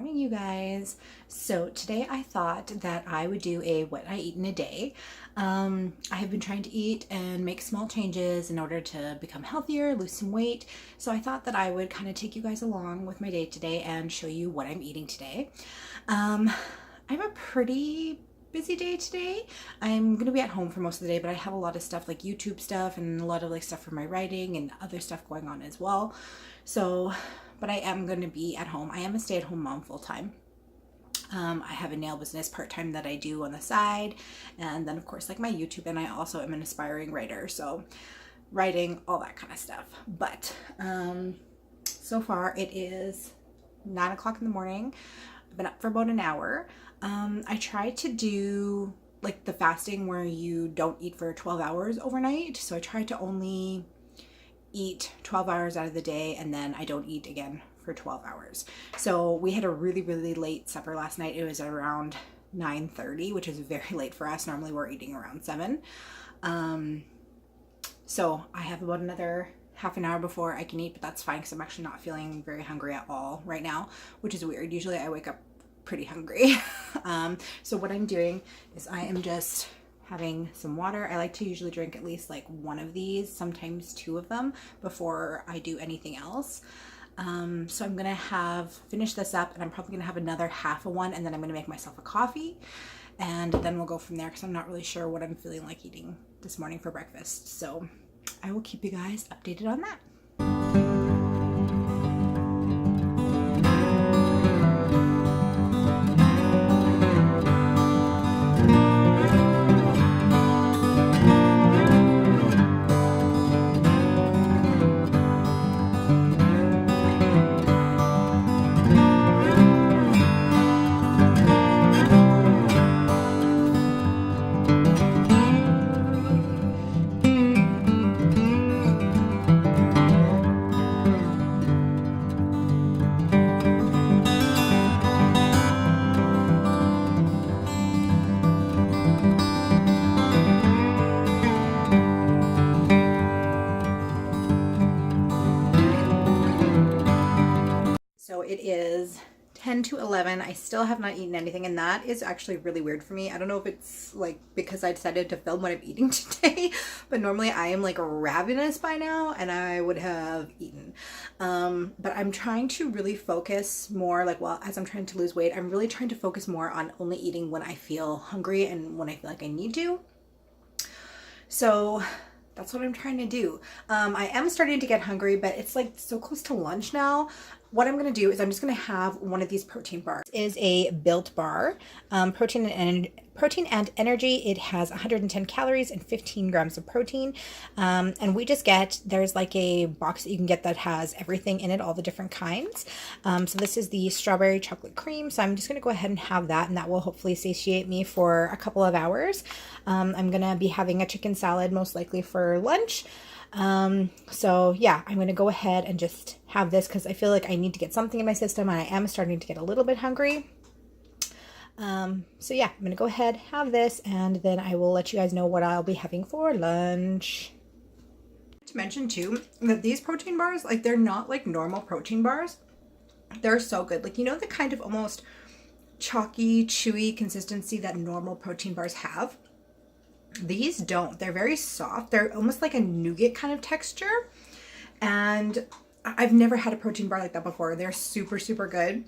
morning, you guys. So today I thought that I would do a what I eat in a day. I have been trying to eat and make small changes in order to become healthier, lose some weight. So I thought that I would kind of take you guys along with my day today and show you what I'm eating today. I have a pretty busy day today. I'm gonna be at home for most of the day, but I have a lot of stuff like YouTube stuff and a lot of like stuff for my writing and other stuff going on as well. So, but I am gonna be at home. I am a stay-at-home mom full-time. I have a nail business part-time that I do on the side, and then of course like my YouTube, and I also am an aspiring writer, so writing, all that kind of stuff. But so far it is 9 o'clock in the morning. I've been up for about an hour. I try to do like the fasting where you don't eat for 12 hours overnight. So I try to only eat 12 hours out of the day, and then I don't eat again for 12 hours. So we had a really late supper last night. It was around 9:30, which is very late for us. Normally we're eating around 7. So I have about another half an hour before I can eat, but that's fine because I'm actually not feeling very hungry at all right now, which is weird. Usually I wake up pretty hungry. So what I'm doing is I am just having some water. I like to usually drink at least like one of these, sometimes 2 of them before I do anything else. So I'm gonna finish this up, and I'm probably gonna have another half of one, and then I'm gonna make myself a coffee, and then we'll go from there because I'm not really sure what I'm feeling like eating this morning for breakfast. So I will keep you guys updated on that. So it is 10 to 11. I still have not eaten anything, and that is actually really weird for me. I don't know if it's like because I decided to film what I'm eating today, but normally I am like ravenous by now and I would have eaten. But I'm trying to really focus more, like, well, as I'm trying to lose weight, I'm really trying to focus more on only eating when I feel hungry and when I feel like I need to. So that's what I'm trying to do. I am starting to get hungry, but it's like so close to lunch now. What I'm going to do is I'm just going to have one of these protein bars. This is a Built bar, protein and energy. It has 110 calories and 15 grams of protein. And we just there's like a box that you can get that has everything in it, all the different kinds. So this is the strawberry chocolate cream. So I'm just going to go ahead and have that, and that will hopefully satiate me for a couple of hours. I'm going to be having a chicken salad most likely for lunch. So yeah, I'm going to go ahead and just have this because I feel like I need to get something in my system, and I am starting to get a little bit hungry. So yeah, I'm going to go ahead, have this, and then I will let you guys know what I'll be having for lunch. To mention too, that these protein bars, like, they're not like normal protein bars. They're so good. Like, you know, the kind of almost chalky, chewy consistency that normal protein bars have? These don't. They're very soft. They're almost like a nougat kind of texture. And I've never had a protein bar like that before. They're super good.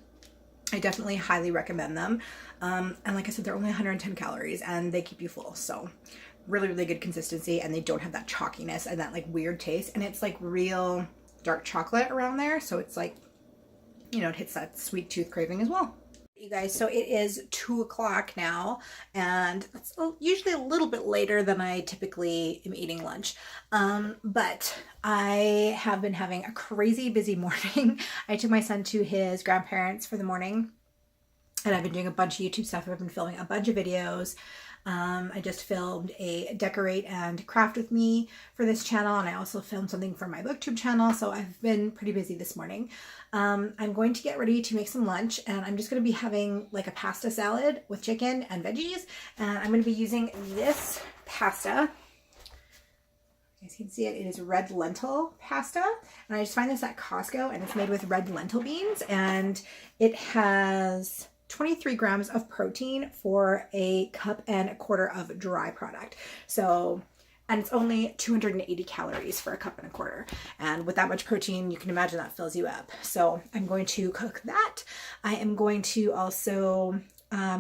I definitely highly recommend them. And like I said, they're only 110 calories and they keep you full. So really good consistency, and they don't have that chalkiness and that like weird taste. And it's like real dark chocolate around there. So it's like, you know, it hits that sweet tooth craving as well. You guys, so it is 2 o'clock now, and it's usually a little bit later than I typically am eating lunch. But I have been having a crazy busy morning. I took my son to his grandparents for the morning, and I've been doing a bunch of YouTube stuff. I've been filming a bunch of videos. I just filmed a decorate and craft with me for this channel, and I also filmed something for my BOOKTUBE channel, so I've been pretty busy this morning. I'm going to get ready to make some lunch, and I'm just going to be having like a pasta salad with chicken and veggies, and I'm going to be using this pasta. You guys can see it. It is red lentil pasta. And I just find this at Costco, and it's made with red lentil beans. And it has 23 grams of protein for a cup and a quarter of dry product. So, and it's only 280 calories for a cup and a quarter. And with that much protein, you can imagine that fills you up. So I'm going to cook that. I am going to also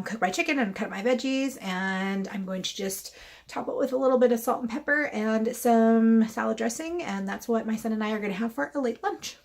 cook my chicken and cut my veggies. And I'm going to just top it with a little bit of salt and pepper and some salad dressing. And that's what my son and I are going to have for a late lunch.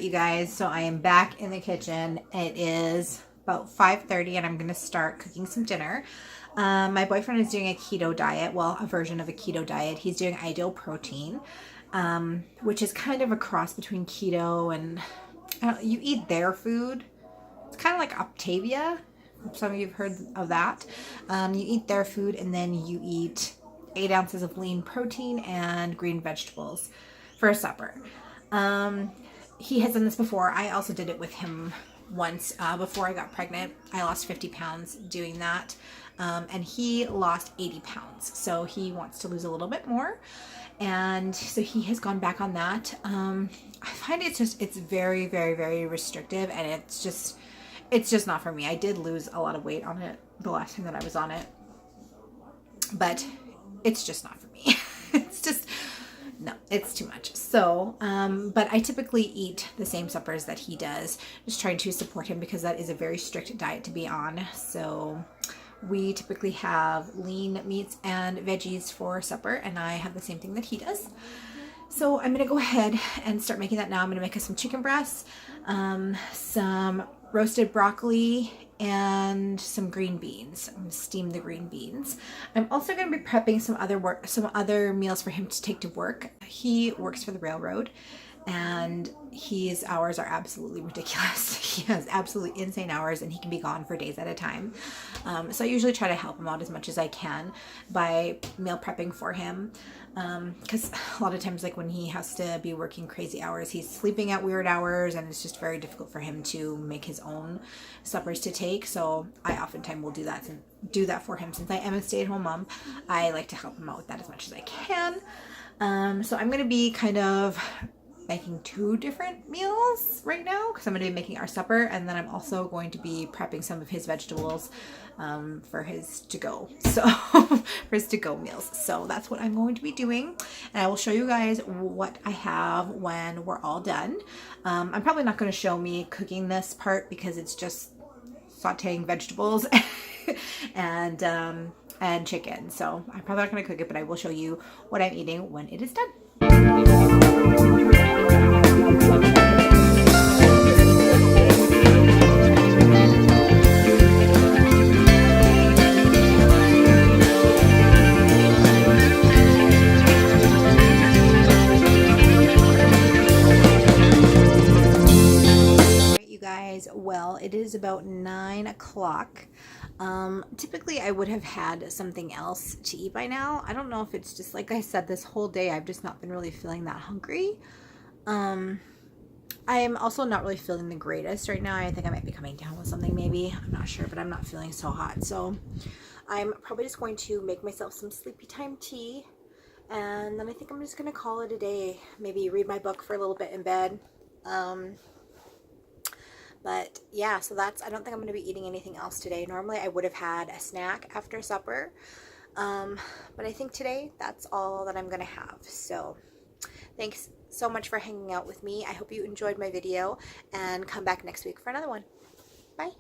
You guys, so I am back in the kitchen. It is about 5:30 and I'm gonna start cooking some dinner. My boyfriend is doing a keto diet, well, a version of a keto diet. He's doing Ideal Protein, which is kind of a cross between keto and you eat their food. It's kind of like Optavia. Some of you have heard of that. You eat their food and then you eat 8 ounces of lean protein and green vegetables for supper. He has done this before. I also did it with him once before I got pregnant. I lost 50 pounds doing that. And he lost 80 pounds. So he wants to lose a little bit more. And so he has gone back on that. I find it's very, very, very restrictive, and it's just not for me. I did lose a lot of weight on it the last time that I was on it, but it's just not for me. It's just no, it's too much. So, but I typically eat the same suppers that he does, just trying to support him because that is a very strict diet to be on. So we typically have lean meats and veggies for supper, and I have the same thing that he does. So I'm gonna go ahead and start making that now. I'm gonna make us some chicken breasts, some roasted broccoli, and some green beans. I'm gonna steam the green beans. I'm also gonna be prepping some other meals for him to take to work. He works for the railroad, and his hours are absolutely ridiculous. He has absolutely insane hours, and he can be gone for days at a time. So I usually try to help him out as much as I can by meal prepping for him. Because a lot of times, like when he has to be working crazy hours, he's sleeping at weird hours, and it's just very difficult for him to make his own suppers to take. So I oftentimes will do that for him. Since I am a stay-at-home mom, I like to help him out with that as much as I can. So I'm going to be kind of making 2 different meals right now because I'm going to be making our supper, and then I'm also going to be prepping some of his vegetables for his to-go. So for his to-go meals. So that's what I'm going to be doing, and I will show you guys what I have when we're all done. I'm probably not going to show me cooking this part because it's just sauteing vegetables and chicken. So I'm probably not going to cook it, but I will show you what I'm eating when it is done. Well, it is about 9 o'clock. Typically I would have had something else to eat by now. I don't know if it's just, like I said, this whole day I've just not been really feeling that hungry. I'm also not really feeling the greatest right now. I think I might be coming down with something maybe. I'm not sure, but I'm not feeling so hot. So I'm probably just going to make myself some sleepy time tea. And then I think I'm just going to call it a day. Maybe read my book for a little bit in bed. But yeah, so I don't think I'm going to be eating anything else today. Normally I would have had a snack after supper. But I think today that's all that I'm going to have. So thanks so much for hanging out with me. I hope you enjoyed my video, and come back next week for another one. Bye.